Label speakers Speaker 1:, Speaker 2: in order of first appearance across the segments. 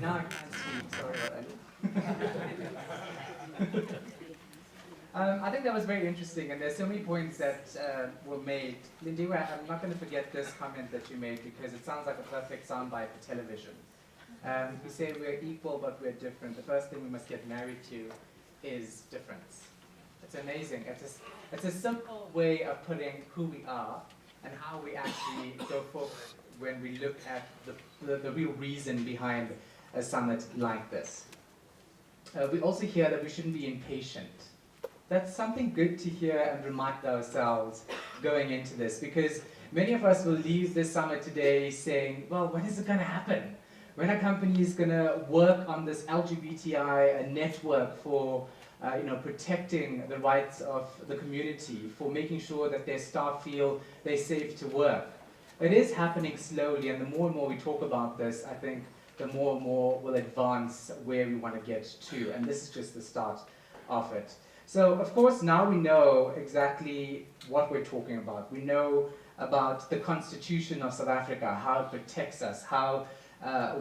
Speaker 1: And now I can't speak, sorry about that. I think that was very interesting, and there's so many points that were made. Lindiwe, I'm not going to forget this comment that you made because it sounds like a perfect soundbite for television. You say we're equal but we're different. The first thing we must get married to is difference. It's amazing. It's a simple way of putting who we are and how we actually go forward when we look at the real reason behind a summit like this. We also hear that we shouldn't be impatient. That's something good to hear and remind ourselves going into this, because many of us will leave this summit today saying, well, when is it going to happen? When are companies going to work on this LGBTI network for protecting the rights of the community, for making sure that their staff feel they're safe to work? It is happening slowly, and the more and more we talk about this, I think the more and more we'll advance where we want to get to, and this is just the start of it. So, of course, now we know exactly what we're talking about. We know about the Constitution of South Africa, how it protects us, how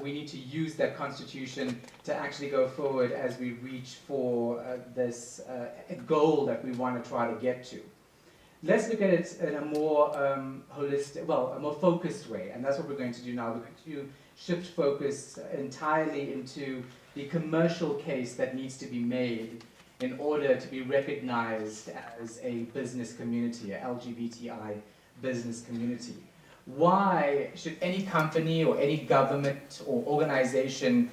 Speaker 1: we need to use that Constitution to actually go forward as we reach for this goal that we want to try to get to. Let's look at it in a more holistic, well, a more focused way, and that's what we're going to do now. We're going to shift focus entirely into the commercial case that needs to be made in order to be recognized as a business community, a LGBTI business community. Why should any company or any government or organization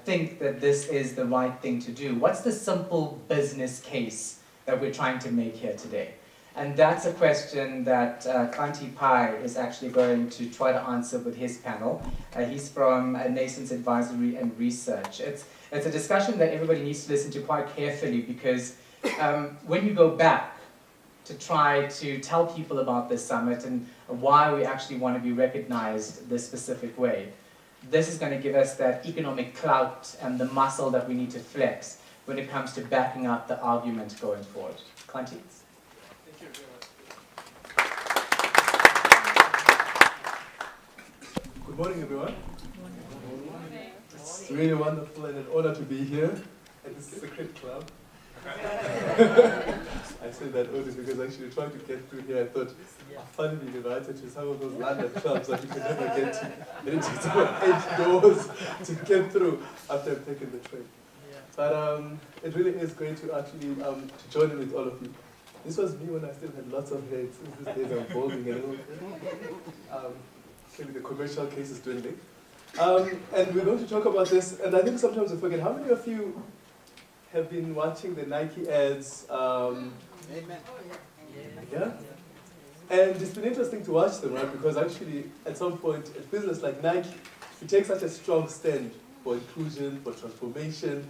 Speaker 1: think that this is the right thing to do? What's the simple business case that we're trying to make here today? And that's a question that Kanti Pai is actually going to try to answer with his panel. He's from Nascent Advisory and Research. It's a discussion that everybody needs to listen to quite carefully, because when you go back to try to tell people about this summit and why we actually want to be recognized this specific way, this is going to give us that economic clout and the muscle that we need to flex when it comes to backing up the argument going forward. Kanti.
Speaker 2: Good morning, everyone. It's really wonderful and an honor to be here at this secret club. I say that only because actually trying to get through here, I thought I've finally been invited to some of those London clubs that you can never get to. And it takes about 8 doors to get through after I've taken the train. But it really is great to actually to join in with all of you. This was me when I still had lots of hair. Since these days I'm balding a little bit. Maybe the commercial case is dwindling. And we're going to talk about this, and I think sometimes we forget, how many of you have been watching the Nike ads? Amen. Yeah? And it's been interesting to watch them, right? Because actually, at some point, a business like Nike, we take such a strong stand for inclusion, for transformation,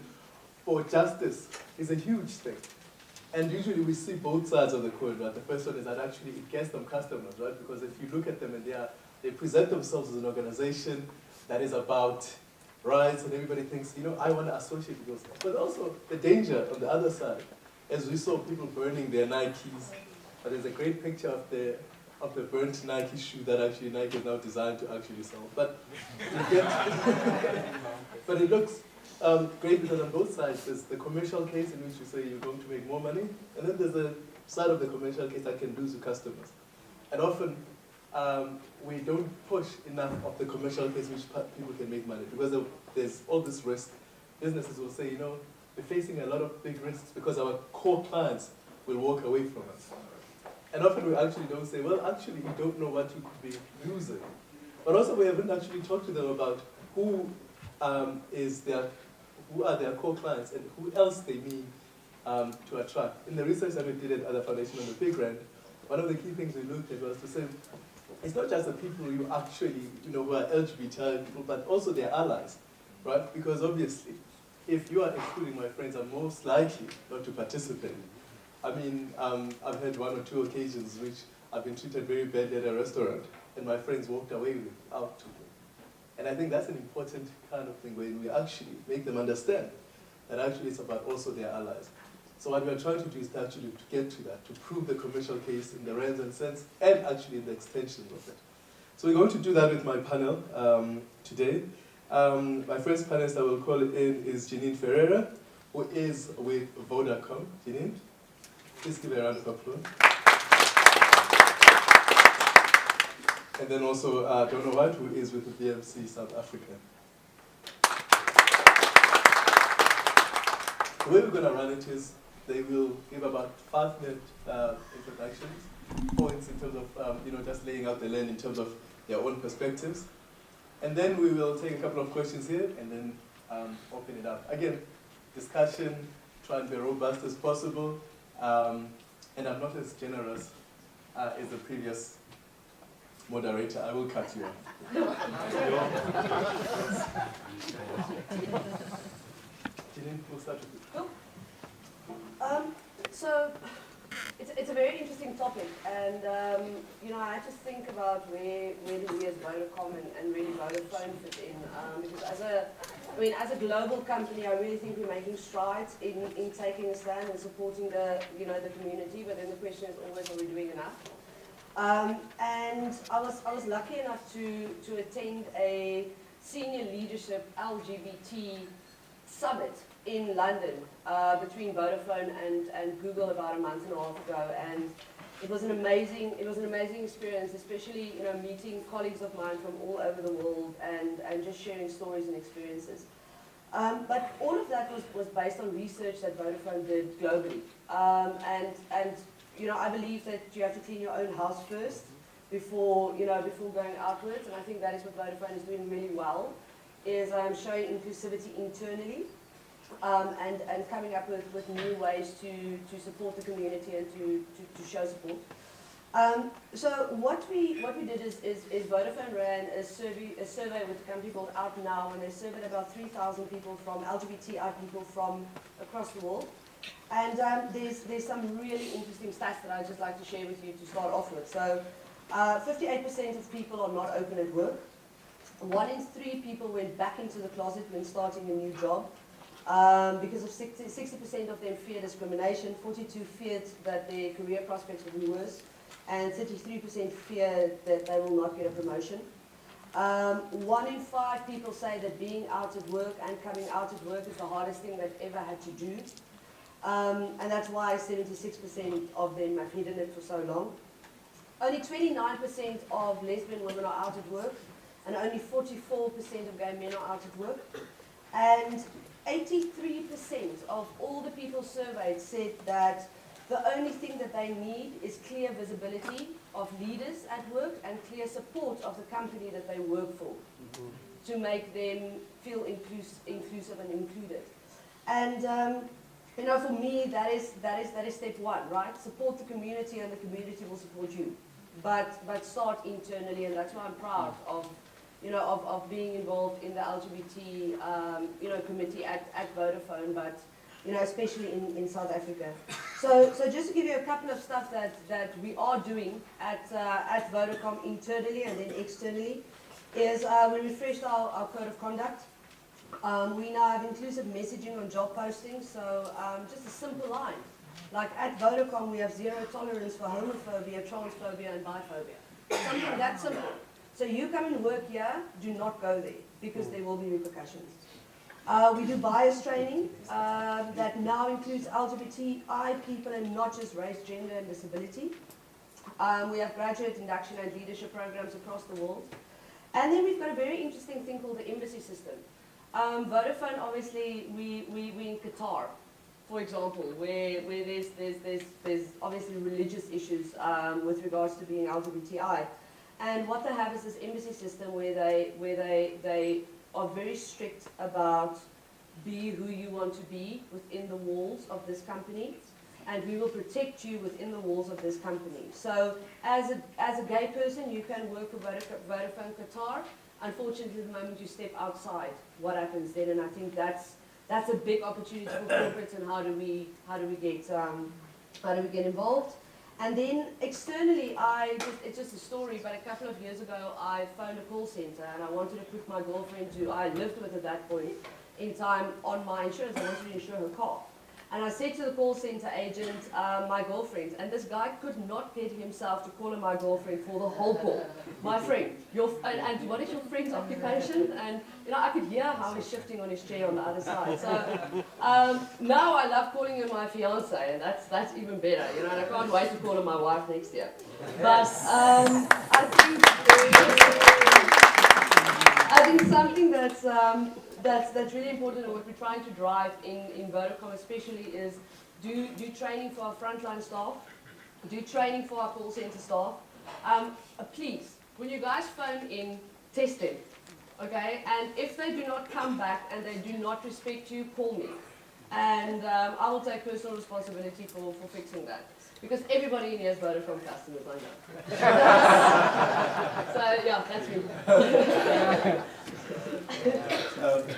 Speaker 2: for justice, is a huge thing. And usually we see both sides of the coin, right? The first one is that actually it gets them customers, right? Because if you look at them and they present themselves as an organization that is about rights, and everybody thinks, I want to associate with those guys. But also the danger on the other side, as we saw people burning their Nikes. But there's a great picture of the burnt Nike shoe that actually Nike is now designed to actually sell. But but it looks great because on both sides there's the commercial case in which you say you're going to make more money, and then there's the side of the commercial case that can lose your customers. And often we don't push enough of the commercial case which people can make money, because there's all this risk. Businesses will say, we're facing a lot of big risks because our core clients will walk away from us. And often we actually don't say, well, actually, you don't know what you could be losing. But also we haven't actually talked to them about who are their core clients and who else they need to attract. In the research that we did at the Foundation on the Big Rand, one of the key things we looked at was to say, it's not just the people you actually, who are LGBTI people, but also their allies, right? Because obviously, if you are excluding my friends, I'm most likely not to participate. I mean, I've had 1 or 2 occasions which I've been treated very badly at a restaurant, and my friends walked away without talking. And I think that's an important kind of thing where we actually make them understand that actually it's about also their allies. So what we're trying to do is actually to get to that, to prove the commercial case in the rands and sense, and actually in the extensions of it. So we're going to do that with my panel today. My first panelist I will call in is Janine Ferreira, who is with Vodacom. Janine, please give a round of applause. And then also Donna White, who is with the BMC South Africa. The way we're going to run it is they will give about 5-minute introductions, points in terms of just laying out the land in terms of their own perspectives. And then we will take a couple of questions here and then open it up. Again, discussion, try and be robust as possible. And I'm not as generous as the previous moderator. I will cut you off. Janine, we'll start with you.
Speaker 3: Cool. So it's a very interesting topic, and I had to think about where do we as Vodacom and really Vodafone fit in, because as a global company, I really think we're making strides in taking a stand and supporting the community. But then the question is always, are we doing enough? And I was lucky enough to attend a senior leadership LGBT summit in London between Vodafone and Google about a month and a half ago, and it was an amazing experience, especially meeting colleagues of mine from all over the world and just sharing stories and experiences. But all of that was based on research that Vodafone did globally, and I believe that you have to clean your own house first before going outwards, and I think that is what Vodafone is doing really well, is showing inclusivity internally. And coming up with new ways to support the community and to show support. So what we did is Vodafone ran a survey with a company called Out Now, and they surveyed about 3,000 people from LGBTI people from across the world. And there's some really interesting stats that I'd just like to share with you to start off with. So 58% of people are not open at work. 1 in 3 people went back into the closet when starting a new job. Because of 60% of them fear discrimination, 42% feared that their career prospects would be worse, and 33% fear that they will not get a promotion. 1 in 5 people say that being out at work and coming out at work is the hardest thing they've ever had to do. And that's why 76% of them have hidden it for so long. Only 29% of lesbian women are out at work, and only 44% of gay men are out at work. And 83% of all the people surveyed said that the only thing that they need is clear visibility of leaders at work and clear support of the company that they work for to make them feel inclusive and included. And for me, that is step one, right? Support the community, and the community will support you. But start internally, and that's why I'm proud of being involved in the LGBT, committee at Vodafone, but, especially in South Africa. So just to give you a couple of stuff that we are doing at Vodacom internally and then externally, is we refreshed our code of conduct. We now have inclusive messaging on job postings, so just a simple line. Like at Vodacom, we have 0 tolerance for homophobia, transphobia, and biphobia. Something that simple. So you come and work here, do not go there, because there will be repercussions. We do bias training that now includes LGBTI people and not just race, gender, and disability. We have graduate induction and leadership programs across the world. And then we've got a very interesting thing called the embassy system. Vodafone, obviously, we in Qatar, for example, where there's obviously religious issues with regards to being LGBTI. And what they have is this embassy system where they are very strict about be who you want to be within the walls of this company, and we will protect you within the walls of this company. So as a gay person, you can work for Vodafone Qatar. Unfortunately, the moment you step outside, what happens then? And I think that's a big opportunity for corporates, and how do we get involved? And then externally, it's just a story, but a couple of years ago, I phoned a call center, and I wanted to put my girlfriend, who I lived with at that point in time, on my insurance. I wanted to insure her car. And I said to the call center agent, my girlfriend, and this guy could not get himself to call her my girlfriend for the whole call. My friend, and what is your friend's occupation? And I could hear how he's shifting on his chair on the other side. So now I love calling her my fiance, and that's even better, and I can't wait to call her my wife next year. But I think something that's really important, and what we're trying to drive in Vodacom especially, is do training for our frontline staff, do training for our call center staff. Please, when you guys phone in, test them, okay? And if they do not come back and they do not respect you, call me. And I will take personal responsibility for fixing that. Because everybody in here is Vodacom customers, I know. So, yeah, that's me.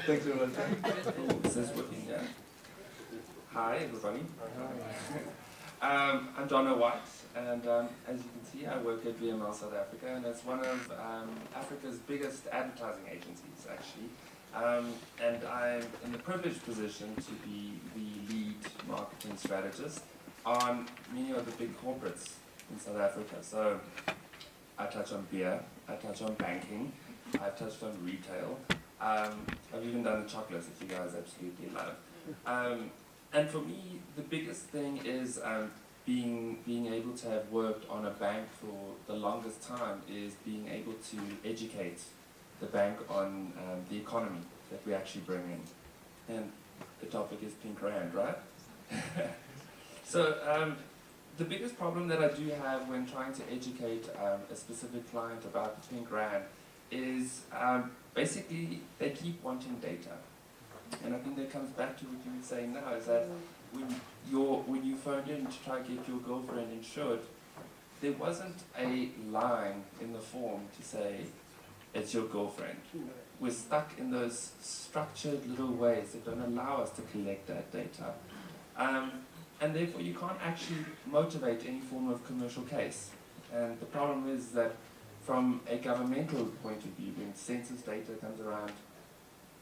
Speaker 2: Thanks very much.
Speaker 4: This is working, yeah. Hi, everybody. I'm Donna White, and as you can see, I work at VML South Africa, and it's one of Africa's biggest advertising agencies, actually. And I'm in the privileged position to be the lead marketing strategist on many of the big corporates in South Africa. So I touch on beer, I touch on banking, I've touched on retail, I've even done the chocolates that you guys absolutely love. And for me, the biggest thing is being able to have worked on a bank for the longest time is being able to educate the bank on the economy that we actually bring in. And the topic is pink rand, right? So the biggest problem that I do have when trying to educate a specific client about the pink rand is basically they keep wanting data. And I think that comes back to what you were saying now, is that when you phoned in to try to get your girlfriend insured, there wasn't a line in the form to say, it's your girlfriend. We're stuck in those structured little ways that don't allow us to collect that data. And therefore you can't actually motivate any form of commercial case. And the problem is that from a governmental point of view, when census data comes around,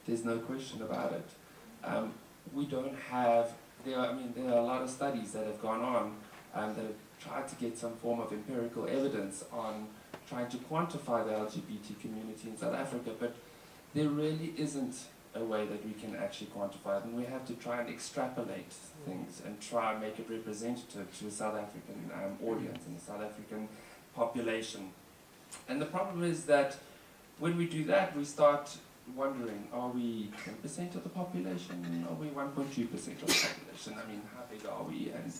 Speaker 4: there's no question about it. We don't have, there are a lot of studies that have gone on that have tried to get some form of empirical evidence on trying to quantify the LGBT community in South Africa, but there really isn't a way that we can actually quantify it, and we have to try and extrapolate things and try and make it representative to the South African audience and the South African population. And the problem is that when we do that, we start wondering, are we 10% of the population? Are we 1.2% of the population? I mean, how big are we? And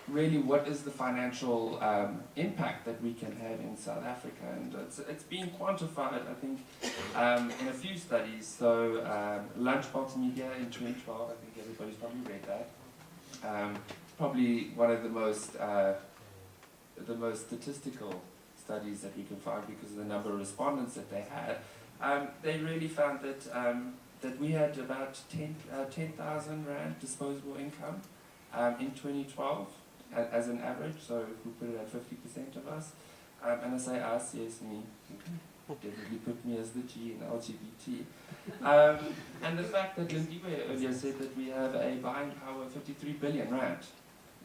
Speaker 4: really, what is the financial impact that we can have in South Africa? And it's being quantified, I think, in a few studies. So, Lunchbox Media in 2012, I think everybody's probably read that. Probably one of the most statistical studies that we can find because of the number of respondents that they had. They really found that we had about 10,000 Rand disposable income in 2012 as an average, so if we put it at 50% of us. And I say us, yes, me. Definitely put me as the G in LGBT. And the fact that Lindiwe earlier said that we have a buying power of 53 billion Rand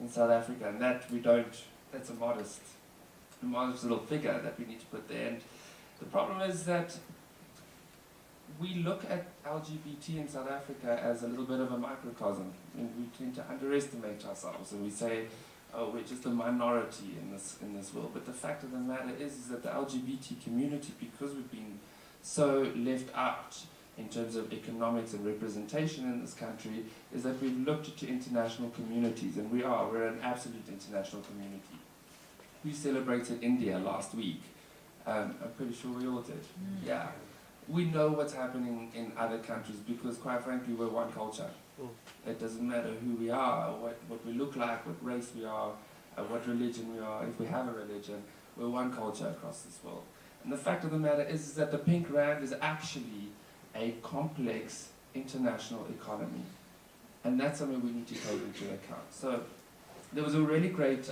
Speaker 4: in South Africa, and that we don't, that's a modest little figure that we need to put there. And the problem is that we look at LGBT in South Africa as a little bit of a microcosm, and we tend to underestimate ourselves, and we say, oh, we're just a minority in this world. But the fact of the matter is that the LGBT community, because we've been so left out in terms of economics and representation in this country, is that we've looked to international communities, and we're an absolute international community. We celebrated India last week. I'm pretty sure we all did. Yeah. We know what's happening in other countries because, quite frankly, we're one culture. It doesn't matter who we are, what we look like, what race we are, what religion we are, if we have a religion, we're one culture across this world. And the fact of the matter is that the pink rand is actually a complex international economy. And that's something we need to take into account. So there was a really great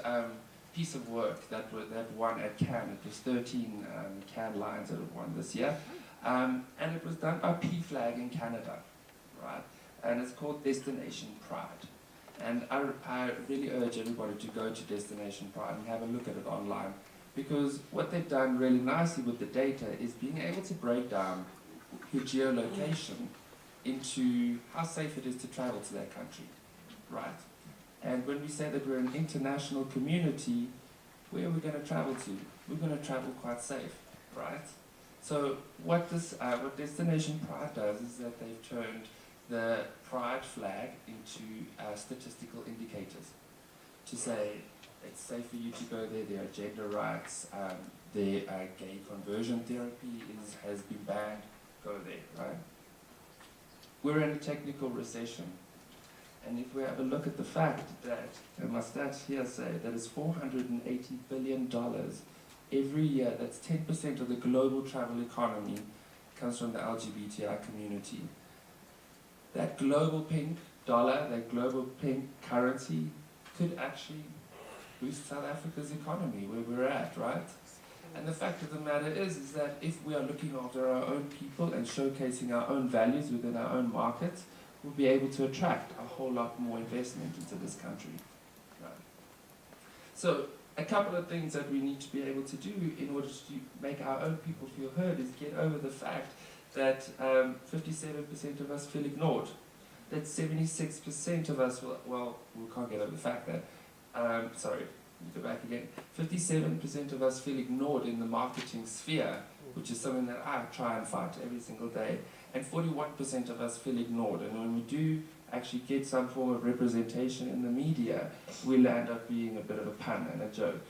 Speaker 4: piece of work that won at Cannes. It was 13 Cannes Lions that have won this year. And it was done by PFLAG in Canada, right? And it's called Destination Pride. And I really urge everybody to go to Destination Pride and have a look at it online, because what they've done really nicely with the data is being able to break down your geolocation into how safe it is to travel to that country, right? And when we say that we're an international community, where are we going to travel to? We're going to travel quite safe, right? So what Destination Pride does is that they've turned the pride flag into statistical indicators to say it's safe for you to go there, there are gender rights, their gay conversion therapy has been banned, go there, right? We're in a technical recession. And if we have a look at the fact that, and my stats here say that it's $480 billion every year, that's 10% of the global travel economy comes from the LGBTI community. That global pink dollar, that global pink currency could actually boost South Africa's economy where we're at, right? And the fact of the matter is that if we are looking after our own people and showcasing our own values within our own markets, we'll be able to attract a whole lot more investment into this country. Right. So a couple of things that we need to be able to do in order to make our own people feel heard is get over the fact that 57% of us feel ignored. That 76% of us well, we can't get over the fact that, sorry, go back again. 57% of us feel ignored in the marketing sphere, which is something that I try and fight every single day. And 41% of us feel ignored. And when we do actually get some form of representation in the media, we'll end up being a bit of a pun and a joke.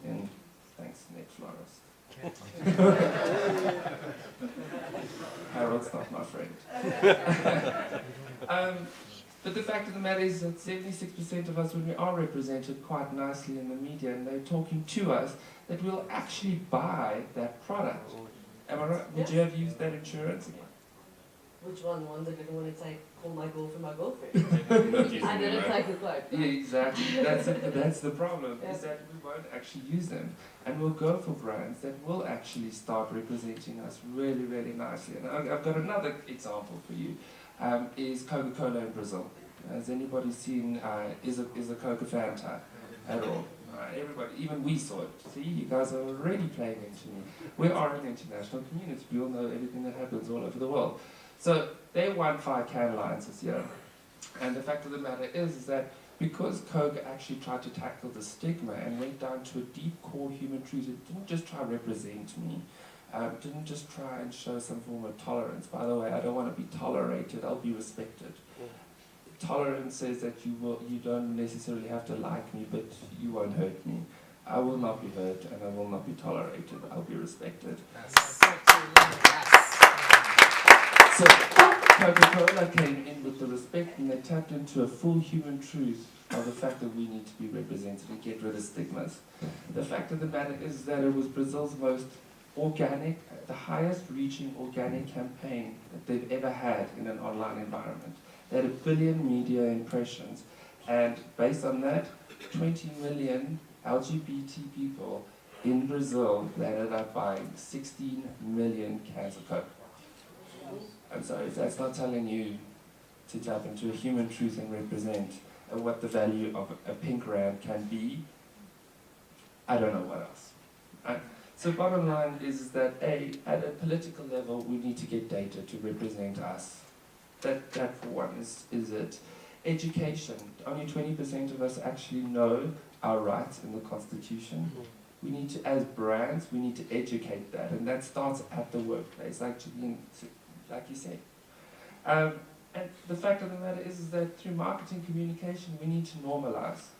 Speaker 4: And thanks, Nick Flores. Harold's not my friend. But the fact of the matter is that 76% of us, when we are represented quite nicely in the media and they're talking to us, that we'll actually buy that product. Am I right? Would you have used that insurance?
Speaker 3: Which one? One that didn't want to call my girlfriend my girlfriend. I didn't take the quote.
Speaker 4: Yeah, exactly. That's the problem, is that we won't actually use them. And we'll go for brands that will actually start representing us really, really nicely. And I've got another example for you, is Coca-Cola in Brazil. Has anybody seen, is a Coca Fanta at all? Everybody, even we saw it. See, you guys are already playing into me. We are an international community. We all know everything that happens all over the world. So they won 5 Cannes Lions this year. And the fact of the matter is that because Coke actually tried to tackle the stigma and went down to a deep core human truth, it didn't just try to represent me, didn't just try and show some form of tolerance. By the way, I don't want to be tolerated, I'll be respected. Tolerance says that you don't necessarily have to like me, but you won't hurt me. I will not be hurt and I will not be tolerated, I'll be respected. So Coca-Cola came in with the respect and they tapped into a full human truth of the fact that we need to be represented and get rid of stigmas. The fact of the matter is that it was Brazil's most organic, the highest reaching organic campaign that they've ever had in an online environment. They had 1 billion media impressions, and based on that, 20 million LGBT people in Brazil ended up buying 16 million cans of Coke. I'm sorry, if that's not telling you to tap into a human truth and represent what the value of a pink rand can be, I don't know what else. Right? So bottom line is that at a political level, we need to get data to represent us. That for one is it. Education. Only 20% of us actually know our rights in the Constitution. We need to, as brands, we need to educate that, and that starts at the workplace, like you said. And the fact of the matter is that through marketing communication, we need to normalize.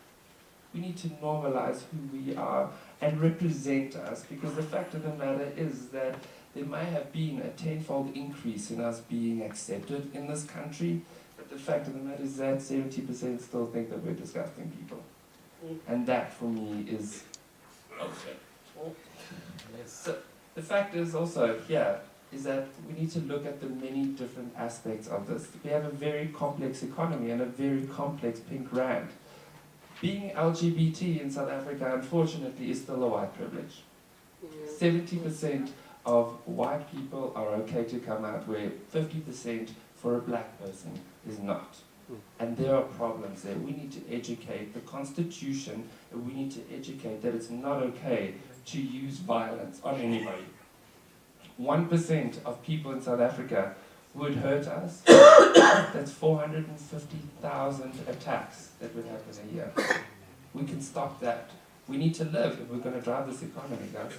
Speaker 4: We need to normalize who we are and represent us, because the fact of the matter is that there may have been a tenfold increase in us being accepted in this country, but the fact of the matter is that 70% still think that we're disgusting people. And that, for me, is okay. So the fact is also here is that we need to look at the many different aspects of this. We have a very complex economy and a very complex pink rand. Being LGBT in South Africa, unfortunately, is still a white privilege. 70% of white people are okay to come out, where 50% for a black person is not. And there are problems there. We need to educate the Constitution, and we need to educate that it's not okay to use violence on anybody. 1% of people in South Africa would hurt us. That's 450,000 attacks that would happen a year. We can stop that. We need to live if we're going to drive this economy, guys.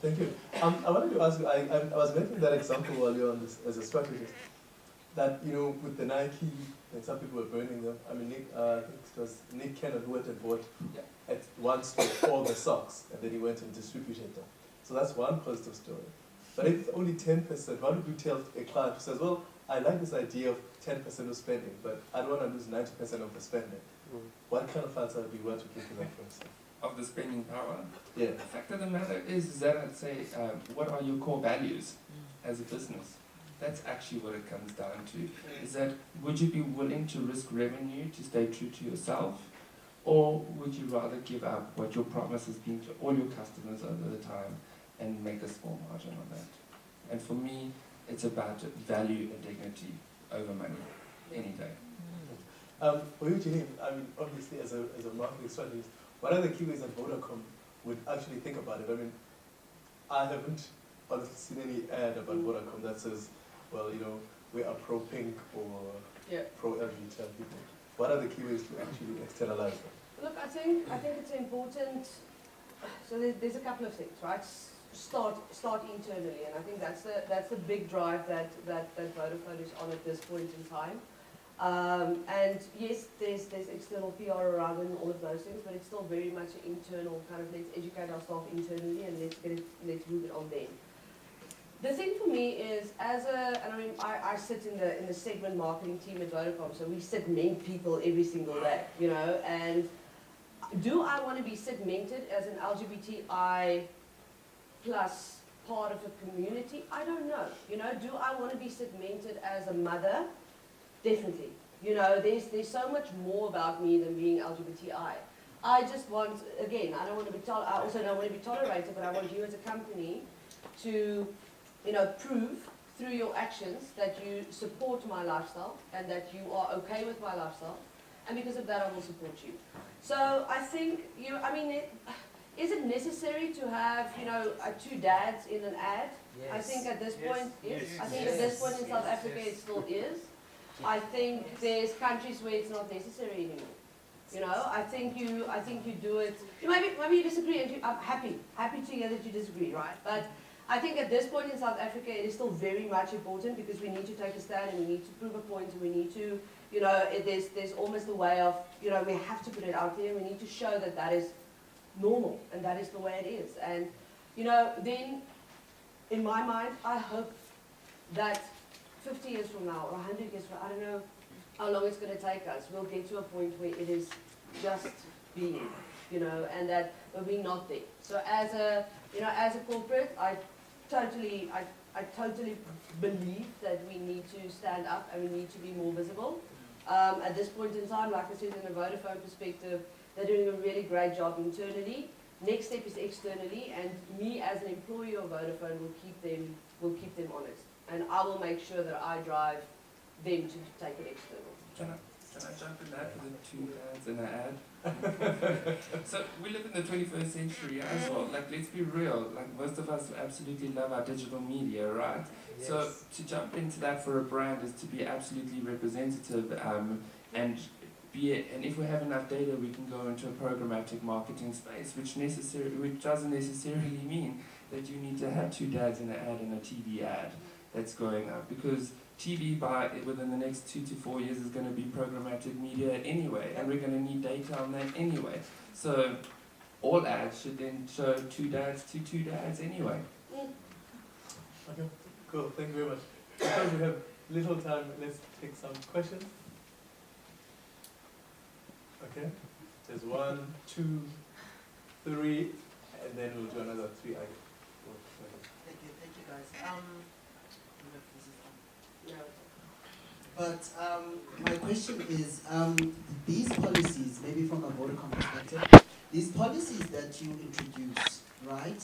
Speaker 2: Thank you. I wanted to ask you, I was making that example earlier on this as a strategist, that, you know, with the Nike, and some people were burning them. I mean, I think it was Nick Cannon who went and bought at one store all the socks, and then he went and distributed them. So that's one positive story. But if it's only 10%, what would you tell a client who says, well, I like this idea of 10% of spending, but I don't want to lose 90% of the spending? What kind of answer would you want to give to that person?
Speaker 4: Of the spending power?
Speaker 2: Yeah.
Speaker 4: The fact of the matter is that I'd say, what are your core values as a business? That's actually what it comes down to. Is that, would you be willing to risk revenue to stay true to yourself? Or would you rather give up what your promise has been to all your customers over the time and make a small margin on that? And for me, it's about value and dignity over money, any day.
Speaker 2: For you, Janine, I mean, obviously, as a marketing strategist, what are the key ways that Vodacom would actually think about it? I mean, I haven't honestly seen any ad about Vodacom that says, well, you know, we are pro-pink or pro-LGBTI people. What are the key ways to actually externalize that?
Speaker 3: Look, I think it's important. So there's a couple of things, right? Start internally, and I think that's the big drive that Vodafone is on at this point in time. And yes, there's external PR around and all of those things, but it's still very much an internal kind of, let's educate our staff internally and let's move it on then. The thing for me is, and I mean, I sit in the segment marketing team at Vodacom, so we segment people every single day, you know, and do I want to be segmented as an LGBTI plus part of a community? I don't know, you know. Do I want to be segmented as a mother? Definitely. You know, there's so much more about me than being LGBTI. I just want, again, I also don't want to be tolerated, but I want you as a company to, you know, prove through your actions that you support my lifestyle and that you are okay with my lifestyle, and because of that I will support you. So I think, is it necessary to have, you know, two dads in an ad? Yes. I think at this point, yes. I think at this point in South Africa it still is. I think there's countries where it's not necessary anymore. You know, I think you do it. Maybe you disagree, and I'm happy to hear that you disagree, right? But I think at this point in South Africa, it is still very much important because we need to take a stand and we need to prove a point and we need to, you know, there's almost a way of, you know, we have to put it out there and we need to show that that is normal and that is the way it is. And, you know, then in my mind, I hope that 50 years from now or 100 years from now, I don't know how long it's going to take us, we'll get to a point where it is just being, you know, and that we're not there. So as a corporate, I totally believe that we need to stand up and we need to be more visible. At this point in time, like I said, in a Vodafone perspective, they're doing a really great job internally. Next step is externally, and me as an employee of Vodafone will keep them honest, and I will make sure that I drive them to take it external.
Speaker 4: Can I jump in that with the two ads and an ad? So we live in the 21st century as well. Like, let's be real. Like, most of us absolutely love our digital media, right? Yes. So to jump into that for a brand is to be absolutely representative, and if we have enough data, we can go into a programmatic marketing space, which doesn't necessarily mean that you need to have two dads in an ad and a TV ad that's going up, because TV within the next 2 to 4 years is going to be programmatic media anyway, and we're going to need data on that anyway. So all ads should then show two dads to two dads anyway.
Speaker 2: Okay, cool. Thank you very much. Because we have little time, let's take some questions. Okay, there's 1, 2, 3, and then we'll do another 3.
Speaker 5: Thank you guys. But my question is, these policies, maybe from a Vodacom perspective, these policies that you introduce, right,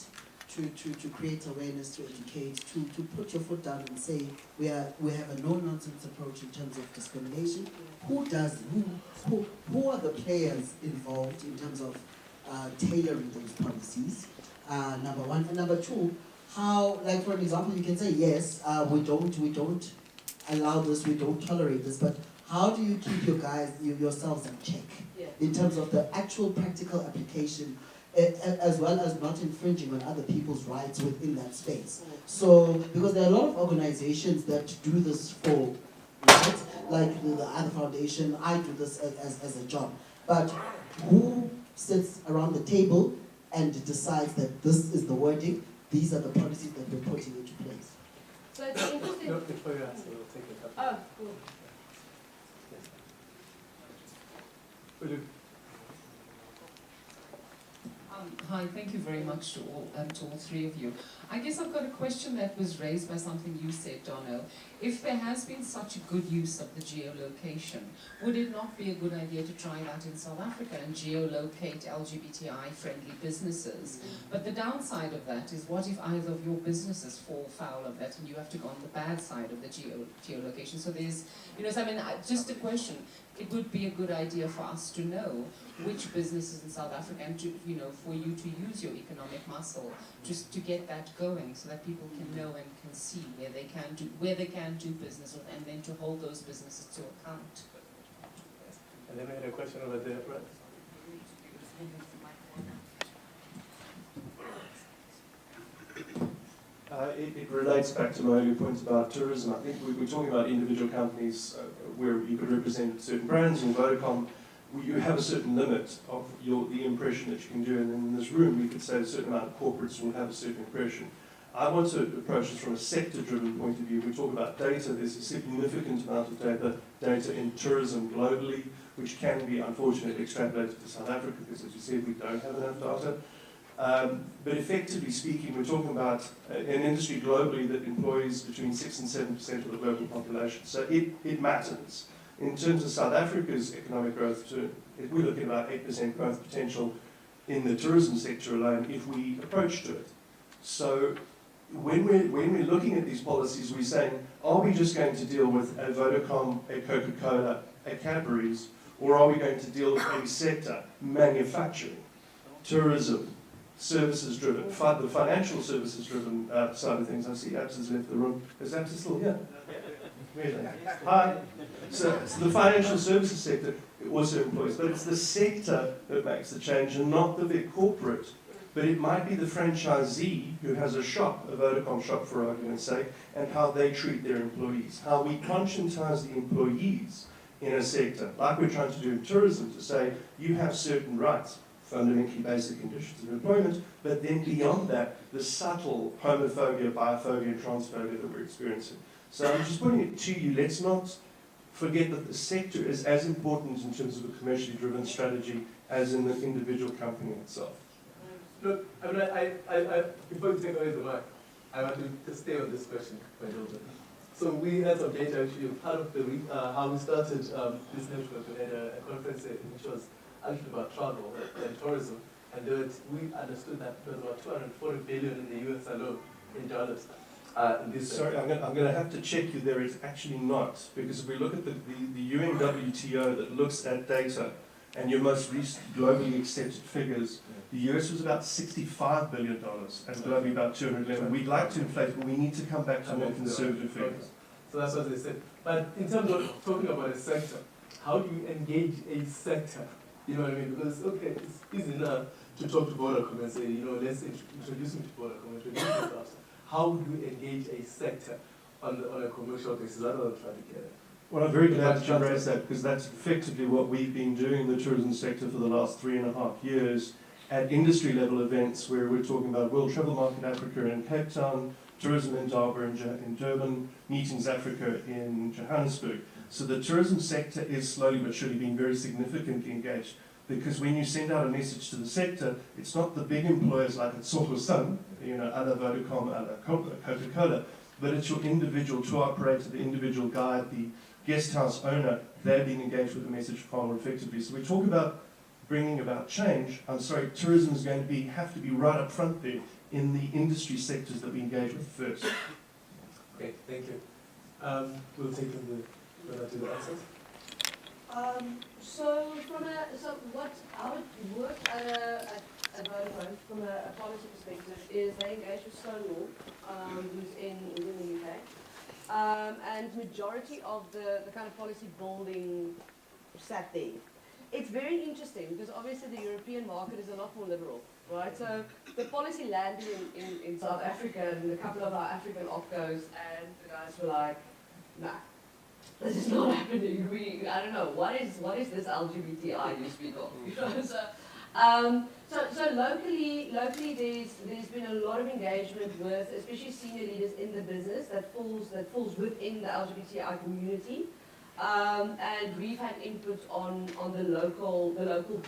Speaker 5: to create awareness, to educate, to put your foot down and say we have a no-nonsense approach in terms of discrimination. Who are the players involved in terms of tailoring those policies? Number one, and number two, how, like for an example, you can say yes, we don't allow this, we don't tolerate this, but how do you keep yourselves in check in terms of the actual practical application, as well as not infringing on other people's rights within that space? So, because there are a lot of organizations that do this for, right? Like the other foundation, I do this as a job. But who sits around the table and decides that this is the wording, these are the policies that we're putting into place?
Speaker 3: So it's interesting.
Speaker 2: No, before you answer, we'll take a couple.
Speaker 3: Oh, cool.
Speaker 2: Will you?
Speaker 6: Hi, thank you very much to all three of you. I guess I've got a question that was raised by something you said, Donnell. If there has been such a good use of the geolocation, would it not be a good idea to try that in South Africa and geolocate LGBTI-friendly businesses? But the downside of that is, what if either of your businesses fall foul of that and you have to go on the bad side of the geolocation? So there's, so I mean, just a question. It would be a good idea for us to know which businesses in South Africa, and to, for you to use your economic muscle just to get that going, so that people can know and can see where they can do business with, and then to hold those businesses to account.
Speaker 2: And then we had a question over there, right?
Speaker 7: It relates back to my earlier point about tourism. I think we're talking about individual companies where you could represent certain brands. In Vodacom, you have a certain limit of the impression that you can do. And in this room, we could say a certain amount of corporates will have a certain impression. I want to approach this from a sector-driven point of view. We talk about data. There's a significant amount of data in tourism globally, which can be, unfortunately, extrapolated to South Africa, because, as you said, we don't have enough data. But effectively speaking, we're talking about an industry globally that employs between 6 and 7% of the global population. So it matters. In terms of South Africa's economic growth, we're looking at about 8% growth potential in the tourism sector alone if we approach to it. So when we're looking at these policies, we're saying, are we just going to deal with a Vodacom, a Coca-Cola, a Cadbury's, or are we going to deal with a sector, manufacturing, tourism, services-driven, the financial services-driven side of things? I see Abs has left the room. Is Abs still here? Really? Hi. So the financial services sector also employs, but it's the sector that makes the change and not the big corporate. But it might be the franchisee who has a shop, a Vodacom shop for argument's sake, and how they treat their employees. How we conscientize the employees in a sector, like we're trying to do in tourism, to say you have certain rights, fundamentally basic conditions of employment, but then beyond that, the subtle homophobia, biophobia, and transphobia that we're experiencing. So I'm just putting it to you, let's not forget that the sector is as important in terms of a commercially driven strategy as in the individual company itself.
Speaker 2: Look, I mean, before you take away the mic, I want to stay on this question for a little bit. So we had some data, actually, part of how we started this network. We had a conference which was actually about travel and tourism, and we understood that it was about 240 billion in the US alone in dollars.
Speaker 7: Sorry, I'm going to have to check you. There is actually not, because if we look at the UNWTO that looks at data and your most recent globally accepted figures, the US was about $65 billion and globally about 211. We'd like to inflate, but we need to come back to more conservative figures.
Speaker 2: So that's what they said. But in terms of talking about a sector, how do you engage a sector? You know what I mean? Because, okay, it's easy enough to talk to Vodacom and say, let's introduce them to Vodacom, introduce ourselves. How do you engage a sector on a commercial basis? That's what I'm trying to get at.
Speaker 7: Well, I'm very glad that you raised that, because that's effectively what we've been doing in the tourism sector for the last 3.5 years at industry level events where we're talking about World Travel Market Africa in Cape Town, Tourism in Darbar in Durban, Meetings Africa in Johannesburg. So the tourism sector is slowly but surely being very significantly engaged, because when you send out a message to the sector, it's not the big employers like at Soho Sun, other Vodacom, other Coca-Cola, but it's your individual tour operator, the individual guide, the guest house owner. They're being engaged with the message far more effectively. So we talk about bringing about change. I'm sorry, tourism is going to have to be right up front there in the industry sectors that we engage with first.
Speaker 2: Okay, thank you. We'll take them to the answers.
Speaker 3: So how it works at Vodafone from a policy perspective is they engage with Stonewall, who's in the UK, and majority of the kind of policy building sat there. It's very interesting because obviously the European market is a lot more liberal, right? So the policy landed in South Africa and a couple of our African opcos, and the guys were like, nah. This is not happening. I don't know, what is this LGBTI you speak of? You know, so locally there's been a lot of engagement with, especially senior leaders in the business that falls within the LGBTI community, and we've had input on the local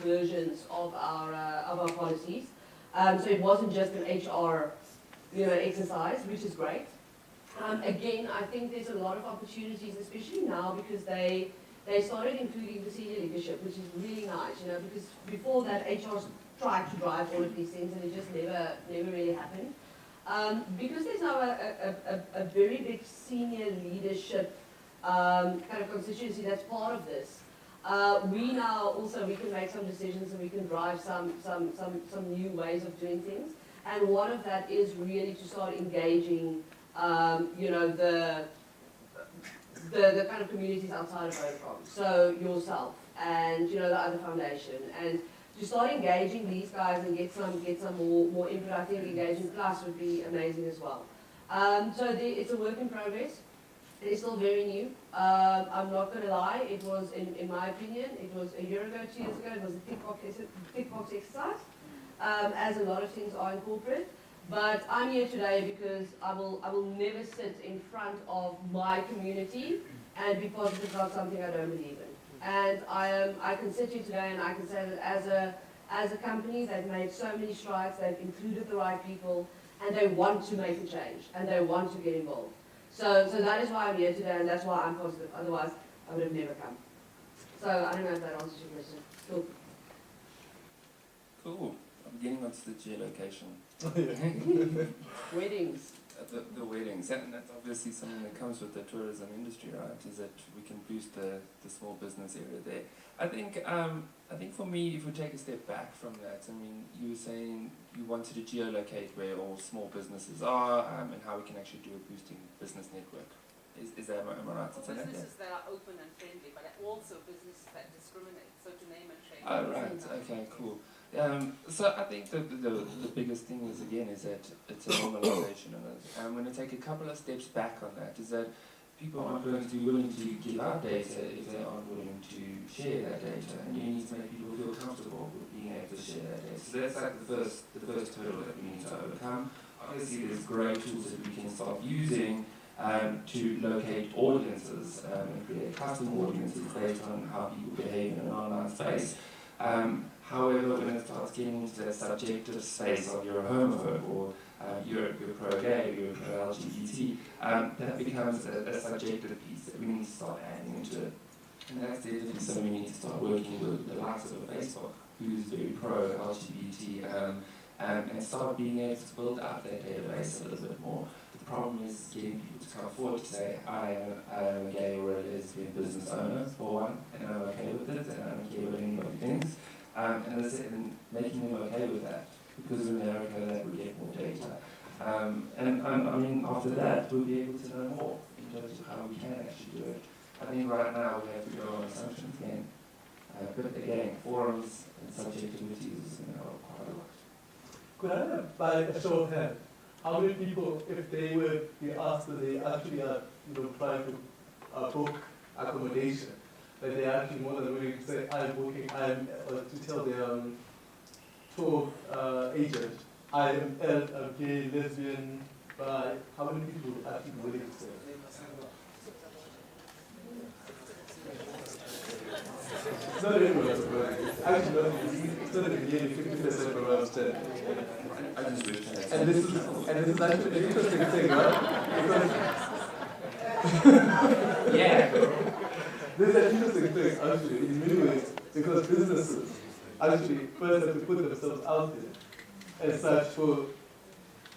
Speaker 3: versions of our policies. So it wasn't just an HR exercise, which is great. Again, I think there's a lot of opportunities, especially now because they started including the senior leadership, which is really nice, because before that HR tried to drive all of these things and it just never really happened. Because there's now a very big senior leadership kind of constituency that's part of this, we can make some decisions and we can drive some new ways of doing things. And one of that is really to start engaging the kind of communities outside of Vodacom, so yourself and the other foundation, and to start engaging these guys and get some more input. I think engaging plus would be amazing as well. So it's a work in progress. It is still very new. I'm not going to lie. It was, in my opinion, it was a year ago, 2 years ago. It was a tick box exercise, as a lot of things are in corporate. But I'm here today because I will never sit in front of my community and be positive about something I don't believe in. And I can sit here today and I can say that as a company, they've made so many strides, they've included the right people, and they want to make a change, and they want to get involved. So that is why I'm here today, and that's why I'm positive. Otherwise, I would have never come. So I don't know if that answers your question. Cool.
Speaker 4: Cool. I'm getting onto the geolocation.
Speaker 3: Weddings.
Speaker 4: The weddings, and that's obviously something that comes with the tourism industry, right? Is that we can boost the small business area there. I think for me, if we take a step back from that, I mean, you were saying you wanted to geolocate where all small businesses are, and how we can actually do a boosting business network. Is that, am I right to say that?
Speaker 8: Businesses that are open and friendly, but also businesses that discriminate. So to name and shame.
Speaker 4: Oh, right. Okay. Cool. So I think the biggest thing is that it's a normalization of it. I'm going to take a couple of steps back on that. Is that people aren't going to be willing to give out data if they aren't willing to share that data, and you need to make people feel comfortable with being able to share that data. So that's like the first hurdle that we need to overcome. Obviously, there's great tools that we can start using to locate audiences and create custom audiences based on how people behave in an online space. However, when it starts getting into that subjective space of you're a homophobe or you're pro-gay, you're pro-LGBT, that becomes a subjective piece that we need to start adding into it. And that's definitely something we need to start working with the likes of Facebook, who's very pro-LGBT, and start being able to build up that database a little bit more. The problem is getting people to come forward to say, I am a gay or a lesbian business owner, for one, and I'm okay with it, and I don't care what anybody thinks. And as I said, making them okay with that, because in America that would get more data. And I mean, after that, we'll be able to know more in terms of how we can actually do it. I think right now we have to go on assumptions again. But again, forums and subjectivities is going to help quite a lot.
Speaker 2: Could I have, by a show of hands, how many people, if they were be asked that they actually are trying to book accommodation, that they are actually more than willing to say, I'm booking, to tell their tour agent, I am gay, lesbian, bi, how many people would actually be willing to say that? It's not everyone, actually, it's not even nearly 50% from around 10. And this is actually an interesting thing, right? Because
Speaker 4: Yeah.
Speaker 2: this is an interesting thing, actually, in many ways, because businesses actually first have to put themselves out there as such for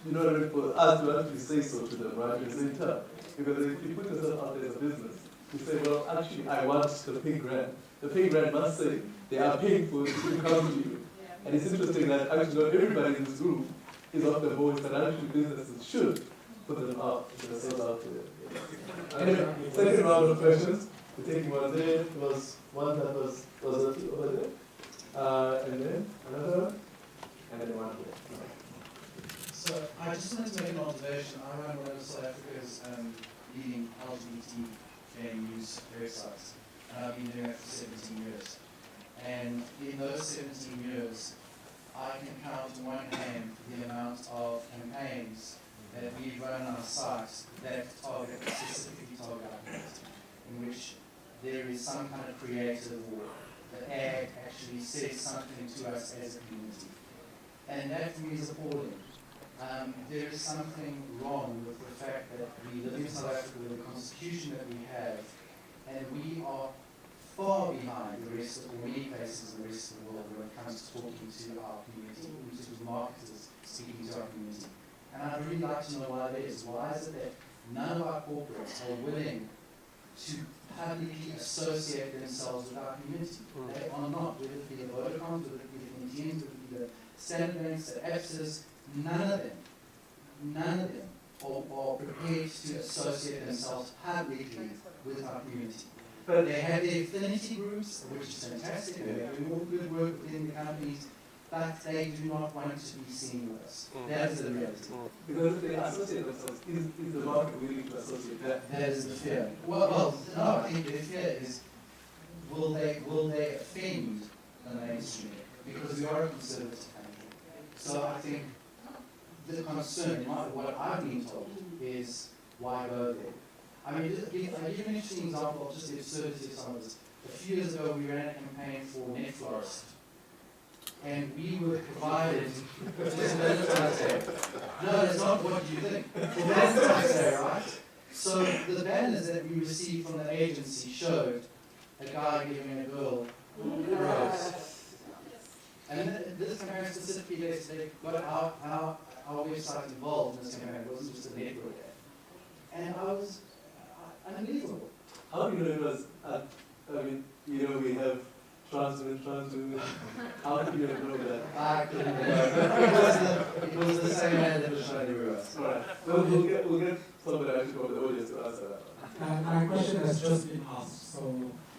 Speaker 2: in order for us to actually say so to them, right, at the same time. Because if you put yourself out there as a business, you say, well, actually, I want the pay grant. The pay grant must say they are paying for it to come to you. And it's interesting that actually not everybody in this room is of the voice that actually businesses should put them out, put themselves out there. Anyway, second round of questions. We're taking one there. There was one that was over there. And then another one. And then one here.
Speaker 9: So I just wanted to make an observation. I run one of South Africa's leading LGBT venues websites, and I've been doing it for 17 years. And in those 17 years, I can count on one hand the amount of campaigns that we've run on our sites that specifically target our community, in which there is some kind of creative or the ad actually says something to us as a community. And that for me is appalling. There is something wrong with the fact that we live in South Africa with the constitution that we have, and we are far behind the rest of, or many places in the rest of the world when it comes to talking to our community, to marketers speaking to our community. And I'd really like to know why that is. Why is it that none of our corporates are willing to publicly associate themselves with our community? They are not, whether it be the Vodacoms, whether it be the Indians, whether it be the Standard Banks, the ABSAs, none of them are prepared to associate themselves publicly with our community. But they have their affinity groups, which is fantastic, and they do all good work within the companies, but they do not want to be seen with us. That is the reality.
Speaker 2: Because if they associate themselves, is the market willing to associate that?
Speaker 9: That is the fear. Well, no, I think the fear is, will they offend the mainstream? Because we are a conservative country. So I think the concern, what I've been told, is why go there? I mean, I'll give an interesting example of just the absurdity of some of this. A few years ago, we ran a campaign for Net Florist, and we were provided just Valentine's Day. No, that's not what you think. For Valentine's Day, right? So the banners that we received from the agency showed a guy giving a girl a rose. And this campaign specifically, they got our website involved in this campaign. It wasn't just a network ad. And I was unbelievable.
Speaker 2: How do you know it was, I mean, you know, we have trans women. How do you know that?
Speaker 9: I couldn't know. It was the same ad that was shown everywhere else.
Speaker 2: All right. Well, we'll get somebody actually from the audience to answer that.
Speaker 10: My question has just been asked, so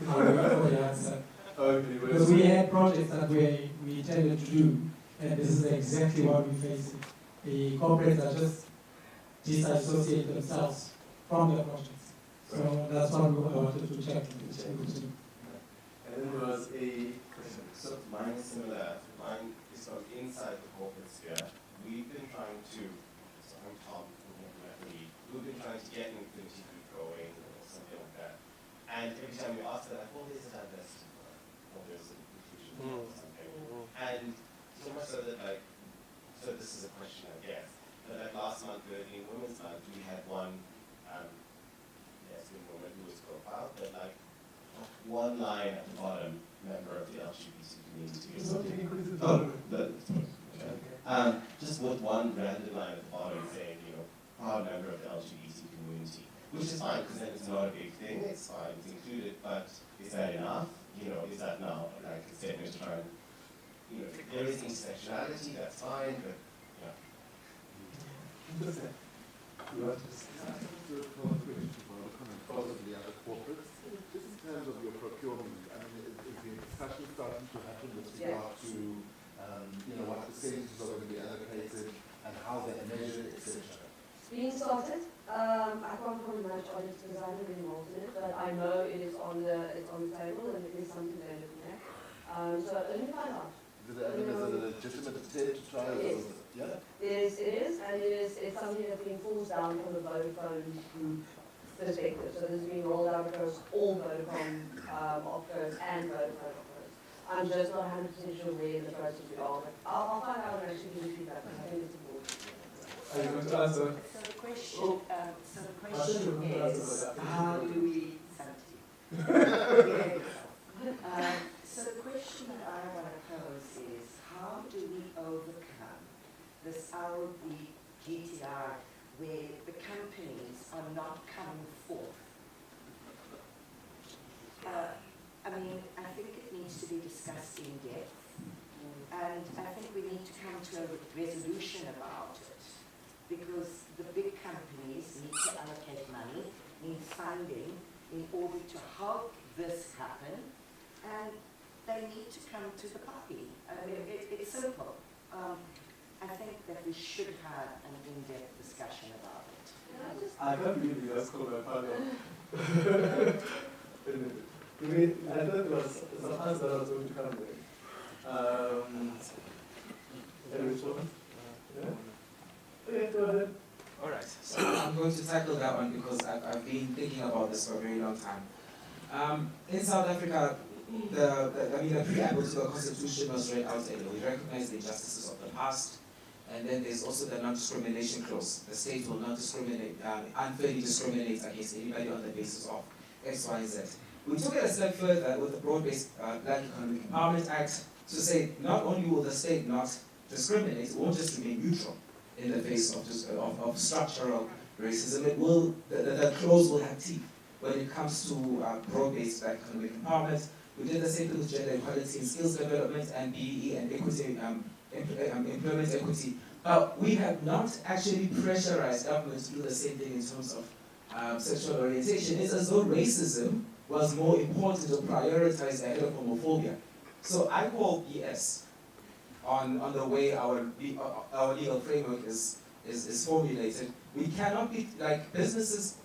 Speaker 10: I'll wait for the answer.
Speaker 2: Okay,
Speaker 10: Because we had projects that we intended to do, and this is exactly what we face. The corporates are just disassociate themselves from the projects. So that's what we wanted to check.
Speaker 2: And then there was a question.
Speaker 11: So mine is similar. Mine is from inside the corporate sphere. We've been trying to, so I'm Tom, we've been trying to get Infinity Group going or something like that. And every time we ask them, like, well, there's a diversity or there's an inclusion or something. And so much so that, like, so this is a question, I guess, but like last month, in Women's Month, we had one lesbian woman who was profiled, but like one line at the bottom, member of the LGBT community or something. Oh, that's okay. Just with one random line at the bottom saying, you know, proud member of the LGBT community, which is fine because then it's not a big thing, it's fine, it's included, but is that enough? You know, is that now like a statement to try and, you know, there is intersectionality, that's fine, but yeah.
Speaker 2: You want to say
Speaker 12: possibly other corporates. Just in terms of your procurement, I mean, is the discussion starting to happen with regard to, you know, what percentages are going to be allocated and how they're measured, etc.?
Speaker 3: Being started. I can't comment much on it because I haven't been involved in it, but I know it is on the table and it is something they're looking at. So let me find out.
Speaker 12: Is it a legitimate attempt to try?
Speaker 3: Yes.
Speaker 12: Yeah.
Speaker 3: It is, and it's something that's been forced down from the Vodafone group perspective. So this is being rolled out across all Vodafone opcos and Vodafone opcos. I'm just not 100% sure where in the process we are, but I'll find out and actually give you feedback because I think it's important.
Speaker 2: Are you going to answer?
Speaker 13: So the question is, how do we, so the question that I want to pose is, how do we overcome this LGBTI LGBTI where the companies are not coming forth? I mean, I think it needs to be discussed in depth, and I think we need to come to a resolution about it, because the big companies need to allocate money, need funding in order to help this happen, and they need to come to the party. I mean, it's simple. I think that we should have an in-depth discussion about it.
Speaker 2: I can't believe you guys called my panel. I thought it was some answer that I was going to come with. Any response? Yeah? Okay, go ahead.
Speaker 14: Alright, so I'm going to tackle that one because I've been thinking about this for a very long time. In South Africa, the preamble to the Constitution was read out earlier. We recognize the injustices of the past, and then there's also the non-discrimination clause. The state will not discriminate, unfairly discriminate against anybody on the basis of X, Y, Z. We took it a step further with the Broad-Based Black Economic Empowerment Act to say not only will the state not discriminate, it won't just remain neutral in the face of structural racism. It will, the clause will have teeth when it comes to broad-based Black economic empowerment. We did the same thing with gender equality and skills development and BEE and equity, employment equity. But we have not actually pressurized government to do the same thing in terms of sexual orientation. It's as though racism was more important to prioritize ahead of homophobia. So I call BS on the way our legal framework is formulated. We cannot be, like, businesses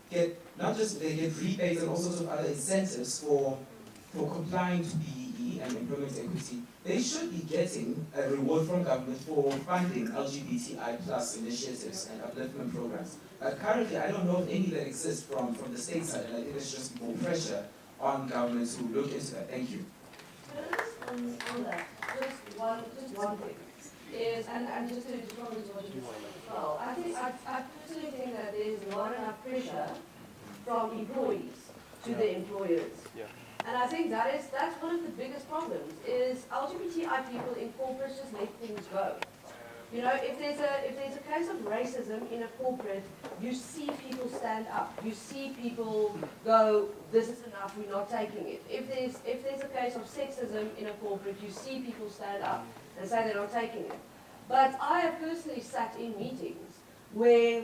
Speaker 14: get, not just, they get rebates and all sorts of other incentives for complying to BEE and employment equity. They should be getting a reward from government for funding LGBTI plus initiatives and upliftment programs. Currently, I don't know of any that exist from the state side, and I think there's just more pressure on government to look into that. Thank you.
Speaker 3: On that, just one thing is, and just to comment on what you said as well, I personally think that there is not enough pressure from employees to the employers.
Speaker 15: Yeah.
Speaker 3: And I think that's one of the biggest problems is LGBTI people in corporates just let things go. You know, if there's a case of racism in a corporate, you see people stand up. You see people go, this is enough, we're not taking it. If there's a case of sexism in a corporate, you see people stand up and say they're not taking it. But I have personally sat in meetings where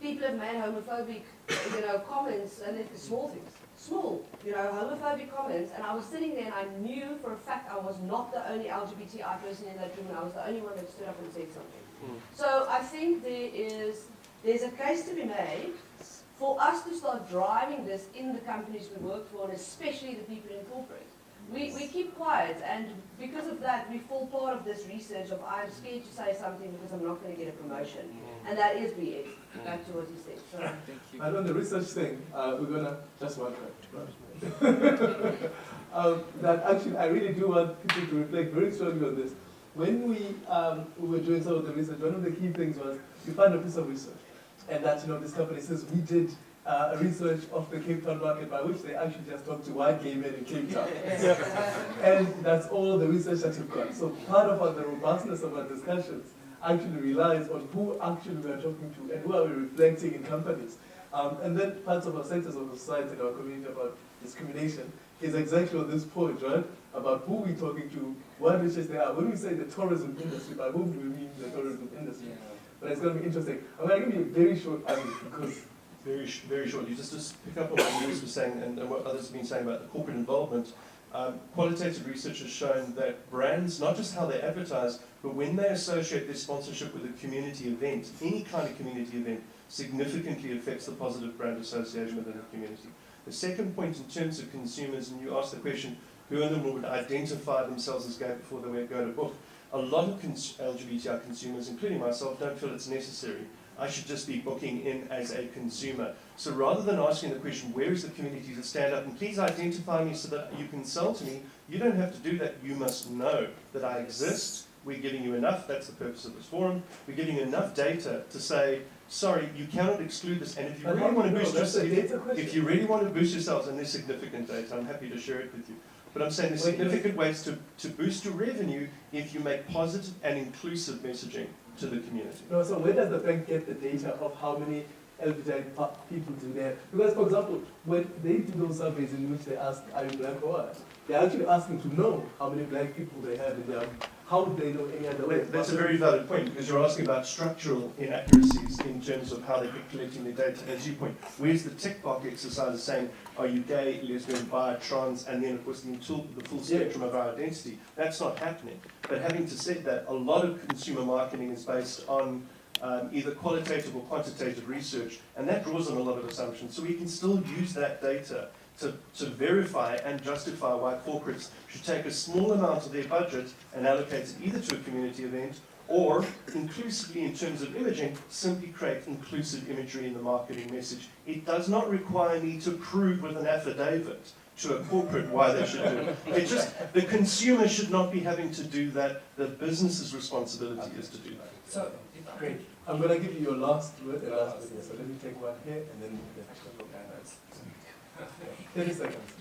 Speaker 3: people have made homophobic, comments, and it's small things. Small, homophobic comments, and I was sitting there and I knew for a fact I was not the only LGBTI person in that room, and I was the only one that stood up and said something. So I think there's a case to be made for us to start driving this in the companies we work for, and especially the people in corporate. We keep quiet, and because of that, we fall part of this research of I'm scared to say something because I'm not going to get a promotion. And that is BS, back to what you said. So.
Speaker 4: Thank you.
Speaker 2: And on the research thing, we're going to, just one that actually, I really do want people to reflect very strongly on this. When we were doing some of the research, one of the key things was we found a piece of research, and that, this company says we did research of the Cape Town market, by which they actually just talked to white gay men in Cape Town. And that's all the research that you've got. So part of the robustness of our discussions actually relies on who actually we are talking to and who are we reflecting in companies. And then parts of our sectors of the society and our community about discrimination is exactly on this point, right? About who we're talking to, what niches they are. When we say the tourism industry, by whom do we mean the tourism industry? But it's going to be interesting. I'm going to give you a very short answer because
Speaker 7: very short. You just pick up on what Lewis was saying and what others have been saying about the corporate involvement. Qualitative research has shown that brands, not just how they advertise, but when they associate their sponsorship with a community event, any kind of community event, significantly affects the positive brand association within the community. The second point in terms of consumers, and you asked the question, who in them would identify themselves as gay before they go to book? A lot of LGBTI consumers, including myself, don't feel it's necessary. I should just be booking in as a consumer. So rather than asking the question, where is the community to stand up and please identify me so that you can sell to me, you don't have to do that. You must know that I exist. We're giving you enough, that's the purpose of this forum, we're giving you enough data to say, sorry, you cannot exclude this, and if you really want to boost yourself, if you really want to boost yourselves, and there's significant data, I'm happy to share it with you. But I'm saying there's significant ways to boost your revenue if you make positive and inclusive messaging. to the community.
Speaker 2: No, so where does the bank get the data of how many LGBTI people do there? Because, for example, when they do those surveys in which they ask, are you black or what? They're actually asking to know how many black people they have in their, how would they know any other way?
Speaker 7: That's a very valid point, because you're asking about structural inaccuracies in terms of how they're collecting their data. As you point, where's the tick box exercise saying, are you gay, lesbian, bi, trans, and then of course the full spectrum of our identity? That's not happening. But having to say that, a lot of consumer marketing is based on either qualitative or quantitative research, and that draws on a lot of assumptions. So we can still use that data to verify and justify why corporates should take a small amount of their budget and allocate it either to a community event or, inclusively in terms of imaging, simply create inclusive imagery in the marketing message. It does not require me to prove with an affidavit to a corporate why they should do it. It's just, the consumer should not be having to do that. The business's responsibility is to do that.
Speaker 4: So,
Speaker 2: great. I'm going to give you your last word and last witness. So let me take one here and then 30 seconds.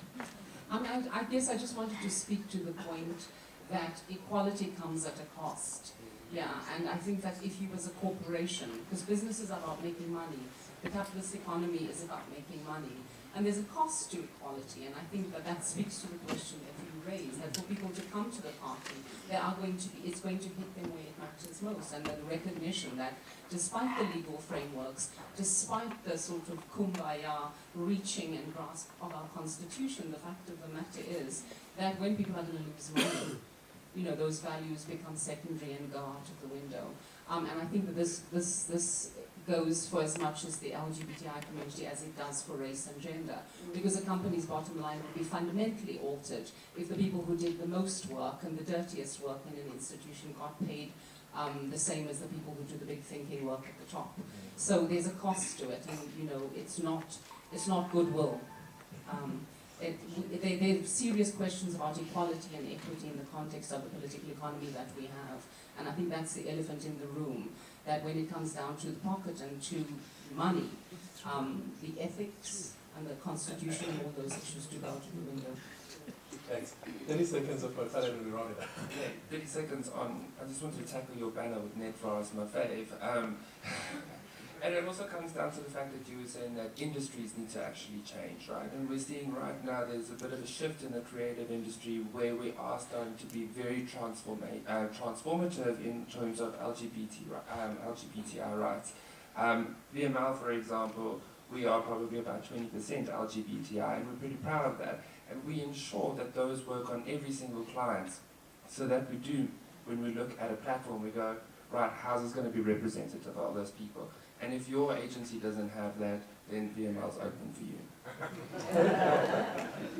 Speaker 6: I guess I just wanted to speak to the point that equality comes at a cost. Yeah, and I think that if you as a corporation, because business is about making money, the capitalist economy is about making money, and there's a cost to equality, and I think that that speaks to the question that you raised, that for people to come to the party, it's going to hit them where it matters most, and the recognition that despite the legal frameworks, despite the sort of kumbaya reaching and grasp of our constitution, the fact of the matter is that when people are going to lose money, you know, those values become secondary and go out of the window. And I think that this goes for as much as the LGBTI community as it does for race and gender. Because a company's bottom line would be fundamentally altered if the people who did the most work and the dirtiest work in an institution got paid the same as the people who do the big thinking work at the top. So there's a cost to it, and you know, it's not goodwill. There are serious questions about equality and equity in the context of the political economy that we have, and I think that's the elephant in the room, that when it comes down to the pocket and to money, the ethics and the constitution and all those issues do go out of the window.
Speaker 2: Thanks. 30 seconds of my panel will be rounded up.
Speaker 4: Yeah, 30 seconds on, I just wanted to tackle your banner with Netvar as my fave. And it also comes down to the fact that you were saying that industries need to actually change, right? And we're seeing right now there's a bit of a shift in the creative industry where we are starting to be very transformative in terms of LGBTI rights. VML, for example, we are probably about 20% LGBTI, and we're pretty proud of that. And we ensure that those work on every single client, so that we do, when we look at a platform, we go, right, how's this going to be representative of all those people? And if your agency doesn't have that, then VML's open for you.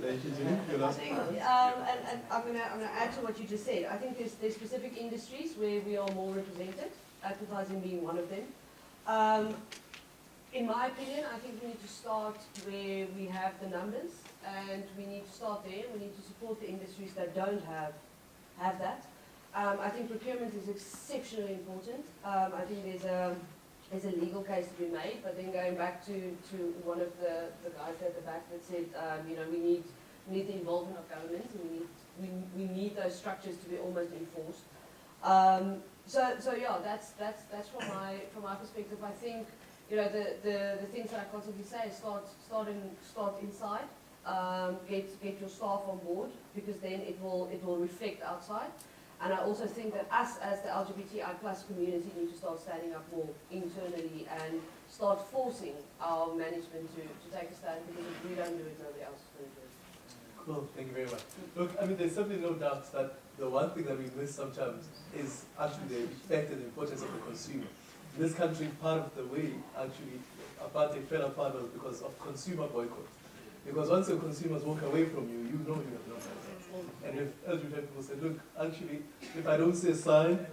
Speaker 2: Thank you, Jimmy.
Speaker 3: I think, and I'm going to add to what you just said. I think there's specific industries where we are more represented, advertising being one of them. In my opinion, I think we need to start where we have the numbers, and we need to start there. We need to support the industries that don't have that. I think procurement is exceptionally important. I think there's a legal case to be made, but then going back to one of the guys at the back that said, you know, we need the involvement of government, and we need those structures to be almost enforced. So yeah, that's from my perspective. I think, you know, the things that I constantly say is start inside, get your staff on board, because then it will reflect outside. And I also think that us as the LGBTI plus community need to start standing up more internally and start forcing our management to take a stand, because if we don't do it, nobody else is going to do it.
Speaker 2: Cool, thank you very much. Look, I mean, there's certainly no doubt that the one thing that we miss sometimes is actually the effect and the importance of the consumer. In this country, part of the way actually apartheid fell apart was because of consumer boycott. Because once the consumers walk away from you, you know you have no rights. And if LGBT people say, look, actually, if I don't see a sign,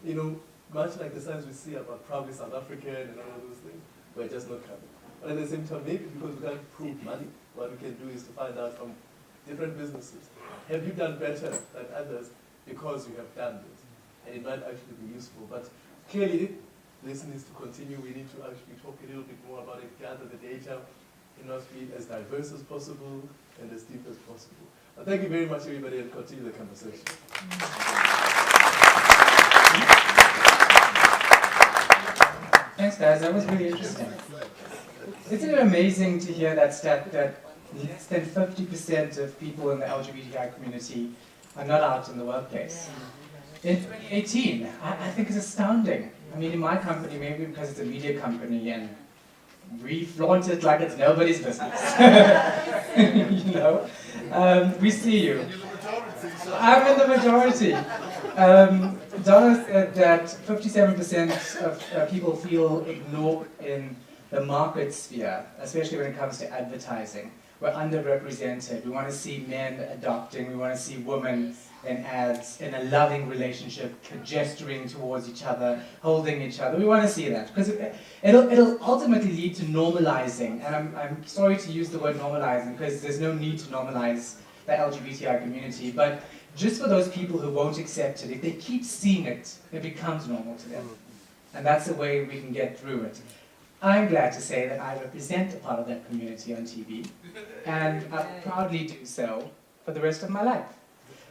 Speaker 2: you know, much like the signs we see about probably South African and all those things, we're just not coming. But at the same time, maybe because we can't prove money, what we can do is to find out from different businesses, have you done better than others because you have done this? And it might actually be useful. But clearly, this needs to continue. We need to actually talk a little bit more about it, gather the data, you know, be as diverse as possible and as deep as possible. But thank you very much, everybody, and continue the conversation.
Speaker 1: Thanks, guys. That was really interesting. Isn't it amazing to hear that stat that less than 50% of people in the LGBTI community are not out in the workplace? In 2018, I think it's astounding. I mean, in my company, maybe because it's a media company and we flaunt it like it's nobody's business. You know? We see you. I'm in the majority. Donna said that 57% of people feel ignored in the market sphere, especially when it comes to advertising. We're underrepresented. We want to see men adopting. We want to see women in ads, in a loving relationship, gesturing towards each other, holding each other. We want to see that because it'll ultimately lead to normalizing. And I'm sorry to use the word normalizing because there's no need to normalize the LGBTI community, but just for those people who won't accept it, if they keep seeing it, it becomes normal to them. And that's the way we can get through it. I'm glad to say that I represent a part of that community on TV, and I'll proudly do so for the rest of my life.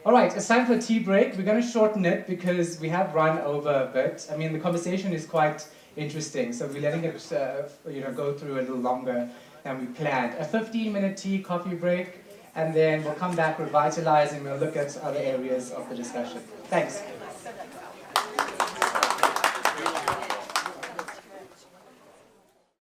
Speaker 1: All right, it's time for a tea break. We're going to shorten it because we have run over a bit. I mean, the conversation is quite interesting, so we're letting it go through a little longer than we planned. A 15-minute tea, coffee break, and then we'll come back, revitalize, and we'll look at other areas of the discussion. Thanks.